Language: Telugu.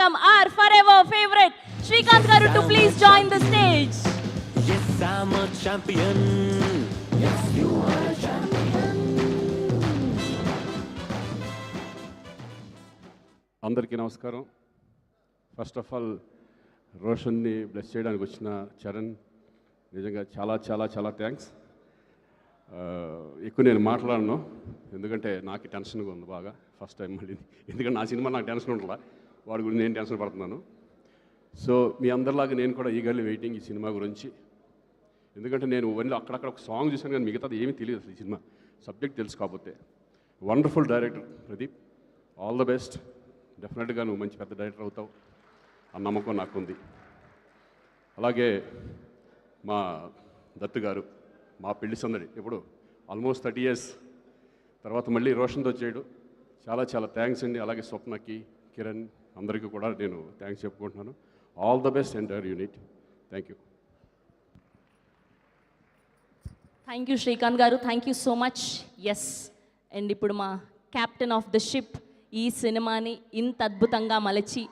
welcome our forever favorite Srikanth garu to please join the stage. Yes, I'm a champion. Yes, you are a champion. అందరికీ నమస్కారం. ఫస్ట్ ఆఫ్ ఆల్ రోషన్ని బ్లెస్ చేయడానికి వచ్చిన చరణ్ నిజంగా చాలా చాలా చాలా థ్యాంక్స్. ఎక్కువ నేను మాట్లాడను ఎందుకంటే నాకు టెన్షన్గా ఉంది బాగా ఫస్ట్ టైం మళ్ళీ, ఎందుకంటే నా సినిమా నాకు టెన్షన్ ఉంటుందా, వాడి గురించి నేను టెన్షన్ పడుతున్నాను. సో మీ అందరిలాగా నేను కూడా ఈగర్లీ వెయిటింగ్ ఈ సినిమా గురించి. ఎందుకంటే నేను ఓన్లీ అక్కడక్కడ ఒక సాంగ్ చూసాను కానీ మిగతాది ఏమీ తెలియదు అసలు ఈ సినిమా సబ్జెక్ట్ తెలుసు. కాకపోతే wonderful director Pradeep, all the best. డెఫినెట్గా నువ్వు మంచి పెద్ద డైరెక్టర్ అవుతావు ఆ నమ్మకం నాకుంది. అలాగే మా దత్తు గారు, మా పెళ్లి సందడి ఇప్పుడు ఆల్మోస్ట్ 30 years తర్వాత మళ్ళీ రోషన్తో చేయడు, చాలా చాలా థ్యాంక్స్ అండి. అలాగే స్వప్నకి, కిరణ్ అందరికీ కూడా నేను థ్యాంక్స్ చెప్పుకుంటున్నాను. All the best entire unit. Thank you. Thank you Srikanth garu, thank you so much. Yes, and ఇప్పుడు మా క్యాప్టెన్ ఆఫ్ ద షిప్ ఈ సినిమాని ఇంత అద్భుతంగా మలచి